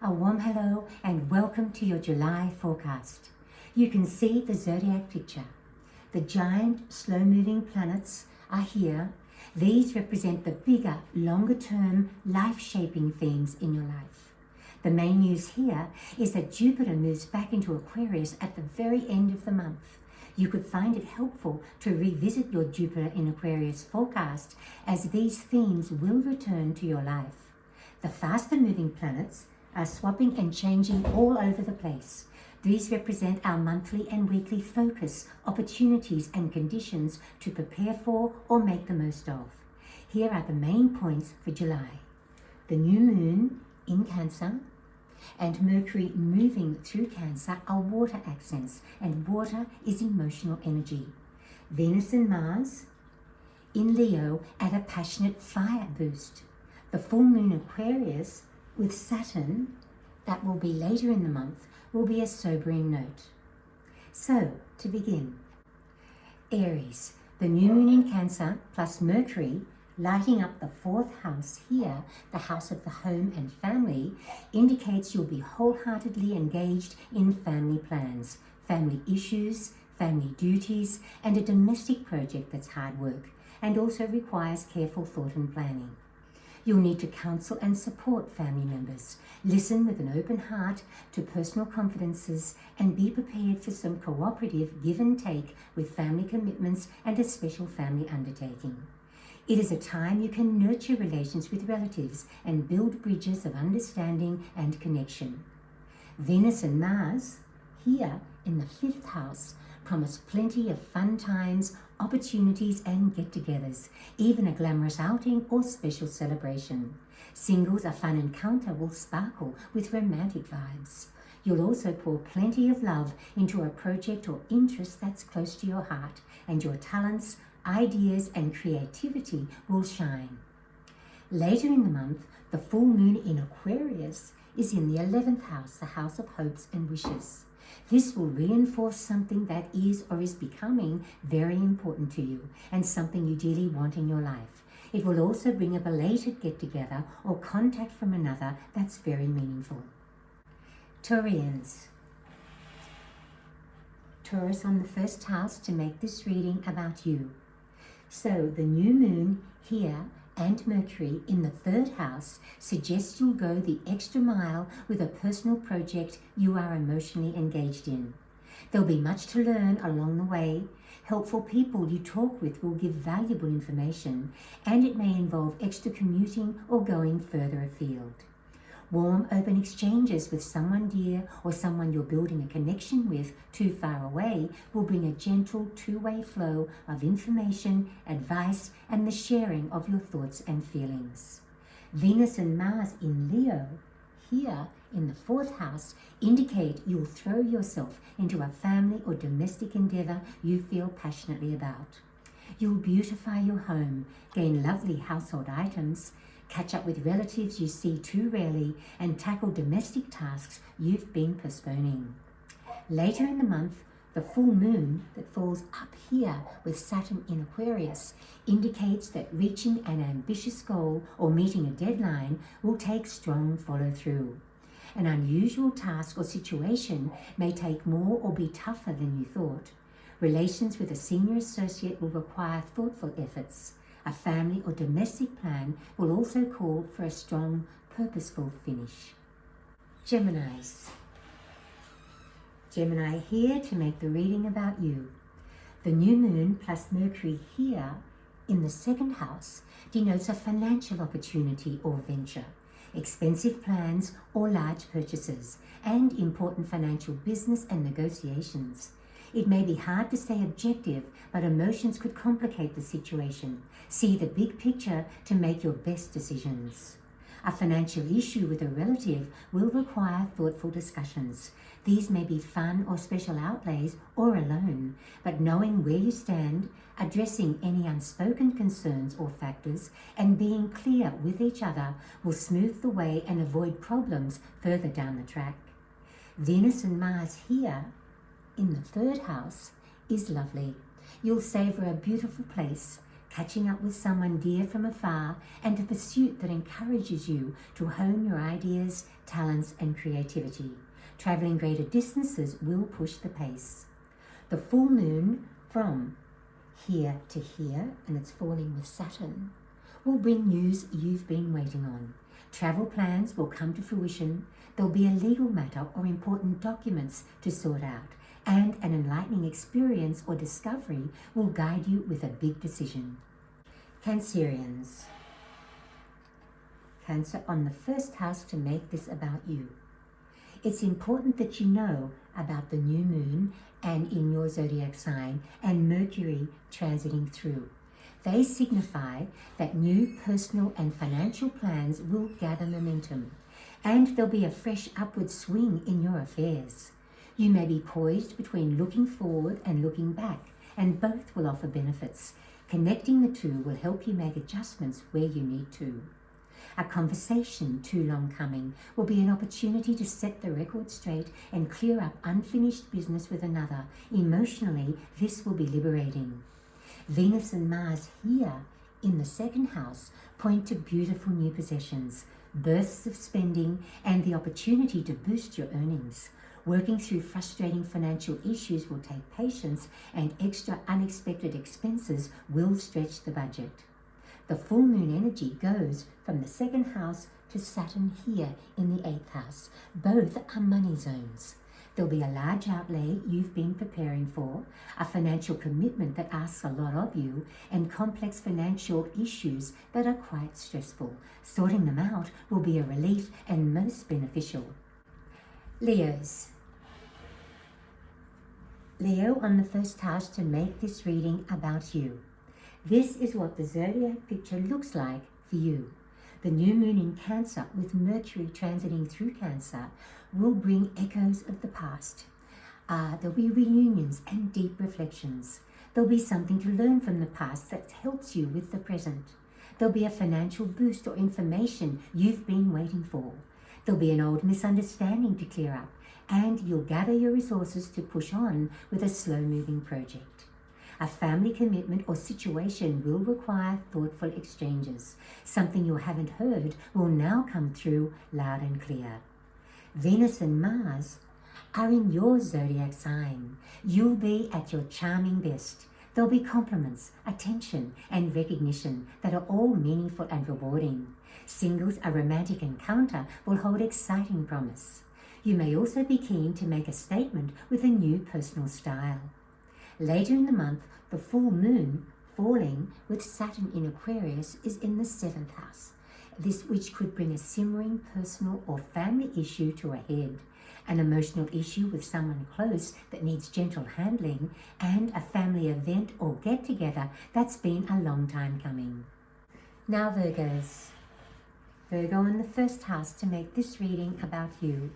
A warm hello and welcome to your July forecast. You can see the zodiac picture. The giant, slow-moving planets are here. These represent the bigger, longer-term, life-shaping themes in your life. The main news here is that Jupiter moves back into Aquarius at the very end of the month. You could find it helpful to revisit your Jupiter in Aquarius forecast, as these themes will return to your life. The faster-moving planets are swapping and changing all over the place. These represent our monthly and weekly focus, opportunities and conditions to prepare for or make the most of. Here are the main points for July. The new moon in Cancer and Mercury moving through Cancer are water accents, and water is emotional energy. Venus and Mars in Leo add a passionate fire boost. The full moon Aquarius with Saturn, that will be later in the month, will be a sobering note. So, to begin, Aries, the new moon in Cancer plus Mercury lighting up the fourth house here, the house of the home and family, indicates you'll be wholeheartedly engaged in family plans, family issues, family duties, and a domestic project that's hard work and also requires careful thought and planning. You'll need to counsel and support family members, listen with an open heart to personal confidences, and be prepared for some cooperative give and take with family commitments and a special family undertaking. It is a time you can nurture relations with relatives and build bridges of understanding and connection. Venus and Mars, here in the fifth house, promise plenty of fun times, opportunities and get-togethers, even a glamorous outing or special celebration. Singles, a fun encounter will sparkle with romantic vibes. You'll also pour plenty of love into a project or interest that's close to your heart, and your talents, ideas and creativity will shine. Later in the month, the full moon in Aquarius is in the 11th house, the house of hopes and wishes. This will reinforce something that is or is becoming very important to you and something you dearly want in your life. It will also bring a belated get-together or contact from another that's very meaningful. Taurians. Taurus on the first house to make this reading about you. So the new moon here and Mercury in the third house suggests you'll go the extra mile with a personal project you are emotionally engaged in. There'll be much to learn along the way. Helpful people you talk with will give valuable information, and it may involve extra commuting or going further afield. Warm, open exchanges with someone dear or someone you're building a connection with too far away will bring a gentle two-way flow of information, advice, and the sharing of your thoughts and feelings. Venus and Mars in Leo, here in the fourth house, indicate you'll throw yourself into a family or domestic endeavor you feel passionately about. You'll beautify your home, gain lovely household items, catch up with relatives you see too rarely, and tackle domestic tasks you've been postponing. Later in the month, the full moon that falls up here with Saturn in Aquarius indicates that reaching an ambitious goal or meeting a deadline will take strong follow-through. An unusual task or situation may take more or be tougher than you thought. Relations with a senior associate will require thoughtful efforts. A family or domestic plan will also call for a strong, purposeful finish. Geminis. Gemini here to make the reading about you. The new moon plus Mercury here in the second house denotes a financial opportunity or venture, expensive plans or large purchases, and important financial business and negotiations. It may be hard to stay objective, but emotions could complicate the situation. See the big picture to make your best decisions. A financial issue with a relative will require thoughtful discussions. These may be fun or special outlays or alone, but knowing where you stand, addressing any unspoken concerns or factors, and being clear with each other will smooth the way and avoid problems further down the track. Venus and Mars here in the third house is lovely. You'll savor a beautiful place, catching up with someone dear from afar, and a pursuit that encourages you to hone your ideas, talents, and creativity. Traveling greater distances will push the pace. The full moon from here to here, and it's falling with Saturn, will bring news you've been waiting on. Travel plans will come to fruition. There'll be a legal matter or important documents to sort out, and an enlightening experience or discovery will guide you with a big decision. Cancerians. Cancer on the first house to make this about you. It's important that you know about the new moon and in your zodiac sign and Mercury transiting through. They signify that new personal and financial plans will gather momentum, and there'll be a fresh upward swing in your affairs. You may be poised between looking forward and looking back, and both will offer benefits. Connecting the two will help you make adjustments where you need to. A conversation too long coming will be an opportunity to set the record straight and clear up unfinished business with another. Emotionally, this will be liberating. Venus and Mars here in the second house point to beautiful new possessions, bursts of spending, and the opportunity to boost your earnings. Working through frustrating financial issues will take patience, and extra unexpected expenses will stretch the budget. The full moon energy goes from the second house to Saturn here in the 8th house. Both are money zones. There'll be a large outlay you've been preparing for, a financial commitment that asks a lot of you, and complex financial issues that are quite stressful. Sorting them out will be a relief and most beneficial. Leos. Leo on the first house to make this reading about you. This is what the zodiac picture looks like for you. The new moon in Cancer with Mercury transiting through Cancer will bring echoes of the past. There'll be reunions and deep reflections. There'll be something to learn from the past that helps you with the present. There'll be a financial boost or information you've been waiting for. There'll be an old misunderstanding to clear up, and you'll gather your resources to push on with a slow-moving project. A family commitment or situation will require thoughtful exchanges. Something you haven't heard will now come through loud and clear. Venus and Mars are in your zodiac sign. You'll be at your charming best. There'll be compliments, attention, and recognition that are all meaningful and rewarding. Singles, a romantic encounter will hold exciting promise. You may also be keen to make a statement with a new personal style. Later in the month, the full moon falling with Saturn in Aquarius is in the 7th house, which could bring a simmering personal or family issue to a head, an emotional issue with someone close that needs gentle handling, and a family event or get-together that's been a long time coming. Now Virgos. Virgo in the first house to make this reading about you.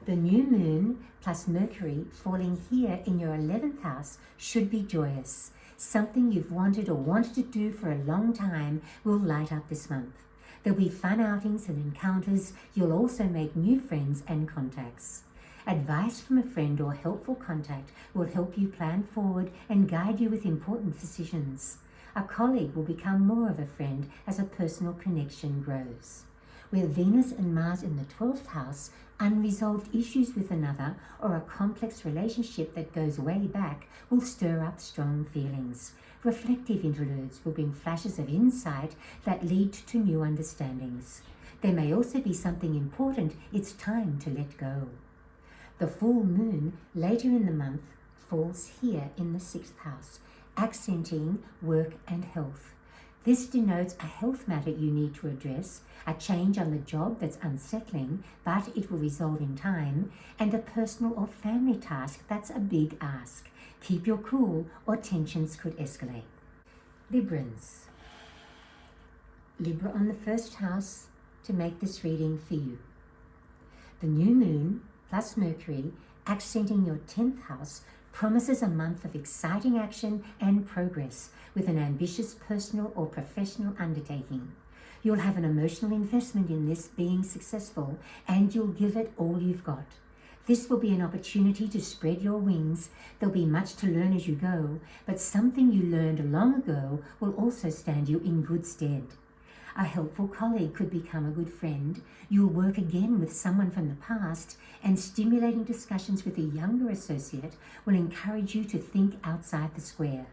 The new moon plus Mercury falling here in your 11th house should be joyous. Something you've wanted to do for a long time will light up this month. There'll be fun outings and encounters. You'll also make new friends and contacts. Advice from a friend or helpful contact will help you plan forward and guide you with important decisions. A colleague will become more of a friend as a personal connection grows. With Venus and Mars in the 12th house, unresolved issues with another or a complex relationship that goes way back will stir up strong feelings. Reflective interludes will bring flashes of insight that lead to new understandings. There may also be something important it's time to let go. The full moon later in the month falls here in the 6th house, accenting work and health. This denotes a health matter you need to address, a change on the job that's unsettling, but it will resolve in time, and a personal or family task that's a big ask. Keep your cool or tensions could escalate. Librans. Libra on the first house to make this reading for you. The new moon plus Mercury accenting your 10th house promises a month of exciting action and progress with an ambitious personal or professional undertaking. You'll have an emotional investment in this being successful, and you'll give it all you've got. This will be an opportunity to spread your wings. There'll be much to learn as you go, but something you learned long ago will also stand you in good stead. A helpful colleague could become a good friend. You'll work again with someone from the past, and stimulating discussions with a younger associate will encourage you to think outside the square.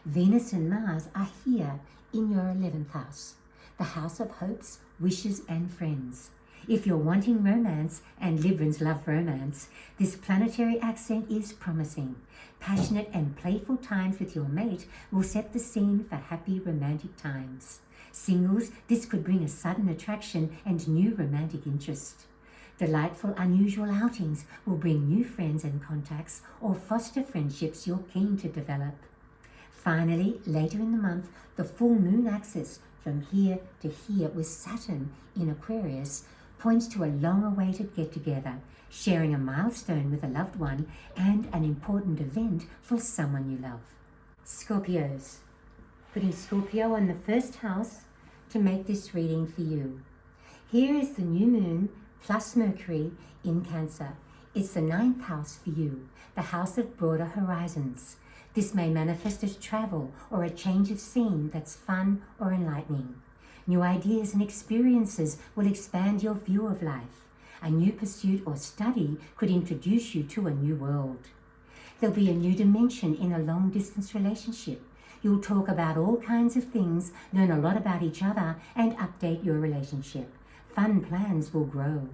Venus and Mars are here in your 11th house, the house of hopes, wishes, and friends. If you're wanting romance, and Librans love romance, this planetary accent is promising. Passionate and playful times with your mate will set the scene for happy romantic times. Singles, this could bring a sudden attraction and new romantic interest. Delightful, unusual outings will bring new friends and contacts or foster friendships you're keen to develop. Finally, later in the month, the full moon axis from here to here with Saturn in Aquarius points to a long-awaited get-together, sharing a milestone with a loved one and an important event for someone you love. Scorpios. Putting Scorpio on the first house to make this reading for you. Here is the new moon plus Mercury in Cancer. It's the 9th house for you, the house of broader horizons. This may manifest as travel or a change of scene that's fun or enlightening. New ideas and experiences will expand your view of life. A new pursuit or study could introduce you to a new world. There'll be a new dimension in a long-distance relationship. You'll talk about all kinds of things, learn a lot about each other, and update your relationship. Fun plans will grow.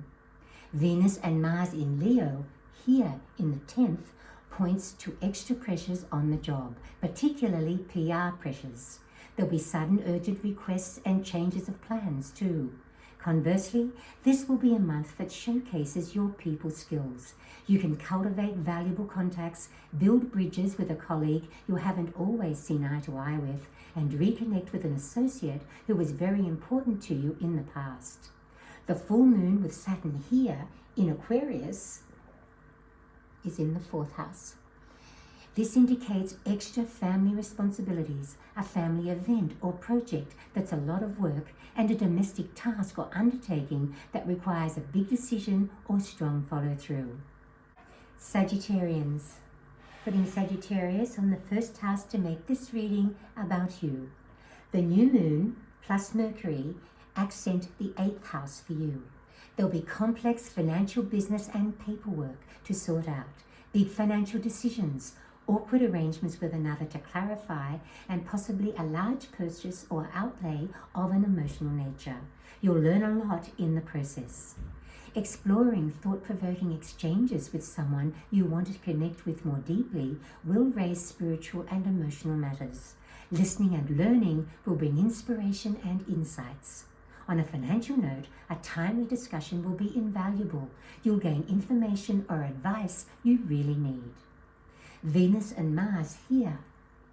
Venus and Mars in Leo, here in the 10th, points to extra pressures on the job, particularly PR pressures. There'll be sudden urgent requests and changes of plans too. Conversely, this will be a month that showcases your people skills. You can cultivate valuable contacts, build bridges with a colleague you haven't always seen eye to eye with, and reconnect with an associate who was very important to you in the past. The full moon with Saturn here in Aquarius is in the 4th house. This indicates extra family responsibilities, a family event or project that's a lot of work, and a domestic task or undertaking that requires a big decision or strong follow-through. Sagittarians. Putting Sagittarius on the first house to make this reading about you. The new moon plus Mercury accent the 8th house for you. There'll be complex financial business and paperwork to sort out, big financial decisions, awkward arrangements with another to clarify, and possibly a large purchase or outlay of an emotional nature. You'll learn a lot in the process. Exploring thought-provoking exchanges with someone you want to connect with more deeply will raise spiritual and emotional matters. Listening and learning will bring inspiration and insights. On a financial note, a timely discussion will be invaluable. You'll gain information or advice you really need. Venus and Mars here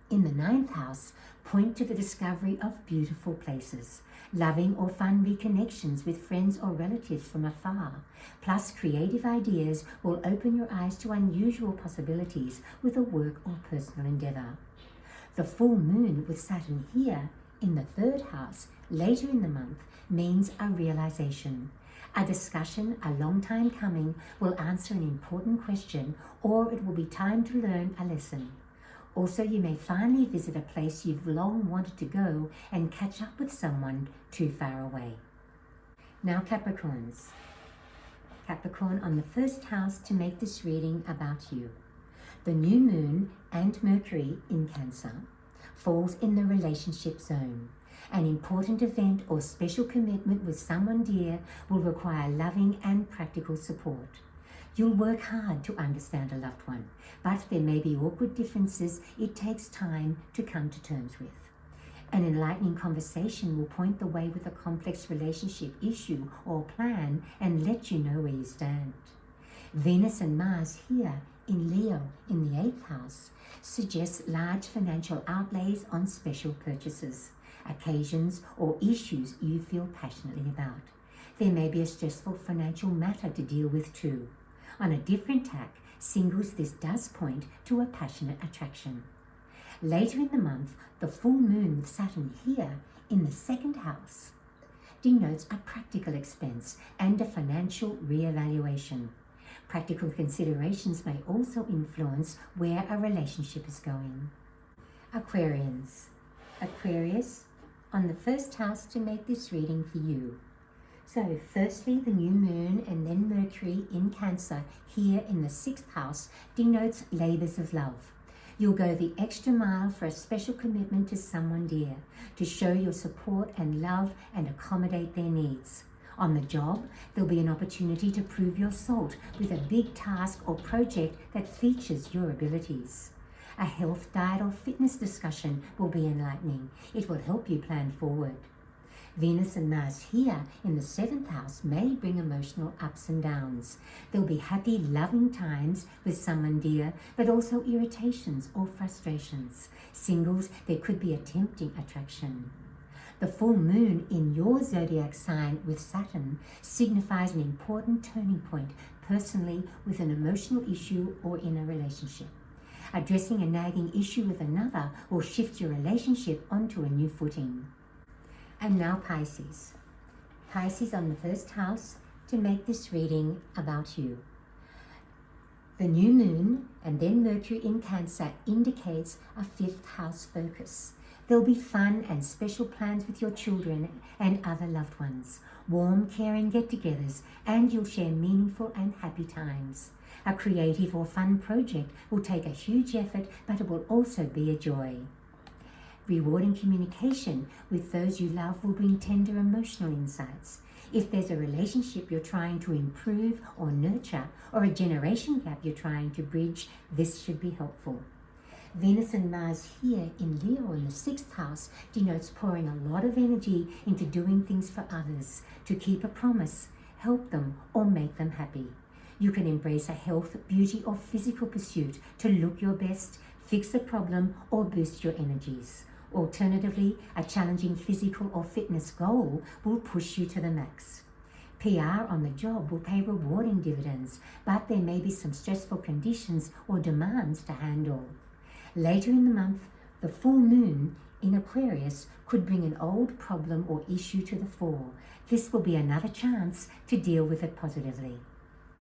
in the 9th house point to the discovery of beautiful places, loving or fun reconnections with friends or relatives from afar, plus creative ideas will open your eyes to unusual possibilities with a work or personal endeavor. The full moon with Saturn here in the 3rd house later in the month means a realization. A discussion, a long time coming, will answer an important question, or it will be time to learn a lesson. Also, you may finally visit a place you've long wanted to go and catch up with someone too far away. Now Capricorns. Capricorn on the 1st house to make this reading about you. The new moon and Mercury in Cancer falls in the relationship zone. An important event or special commitment with someone dear will require loving and practical support. You'll work hard to understand a loved one, but there may be awkward differences it takes time to come to terms with. An enlightening conversation will point the way with a complex relationship issue or plan and let you know where you stand. Venus and Mars here in Leo in the 8th house suggests large financial outlays on special purchases, occasions, or issues you feel passionately about. There may be a stressful financial matter to deal with too. On a different tack, singles, this does point to a passionate attraction. Later in the month, the full moon with Saturn here in the 2nd house denotes a practical expense and a financial reevaluation. Practical considerations may also influence where a relationship is going. Aquarians. Aquarius, on the first house to make this reading for you. So firstly, the new moon and then Mercury in Cancer here in the 6th house denotes labors of love. You'll go the extra mile for a special commitment to someone dear, to show your support and love and accommodate their needs. On the job, there'll be an opportunity to prove your salt with a big task or project that features your abilities. A health, diet or fitness discussion will be enlightening. It will help you plan forward. Venus and Mars here in the 7th house may bring emotional ups and downs. There'll be happy, loving times with someone dear, but also irritations or frustrations. Singles, there could be a tempting attraction. The full moon in your zodiac sign with Saturn signifies an important turning point personally with an emotional issue or in a relationship. Addressing a nagging issue with another will shift your relationship onto a new footing. And now Pisces. Pisces on the 1st house to make this reading about you. The new moon and then Mercury in Cancer indicates a 5th house focus. There'll be fun and special plans with your children and other loved ones, warm, caring get-togethers, and you'll share meaningful and happy times. A creative or fun project will take a huge effort, but it will also be a joy. Rewarding communication with those you love will bring tender emotional insights. If there's a relationship you're trying to improve or nurture, or a generation gap you're trying to bridge, this should be helpful. Venus and Mars here in Leo in the 6th house denotes pouring a lot of energy into doing things for others, to keep a promise, help them, or make them happy. You can embrace a health, beauty, or physical pursuit to look your best, fix a problem, or boost your energies. Alternatively, a challenging physical or fitness goal will push you to the max. PR on the job will pay rewarding dividends, but there may be some stressful conditions or demands to handle. Later in the month, the full moon in Aquarius could bring an old problem or issue to the fore. This will be another chance to deal with it positively.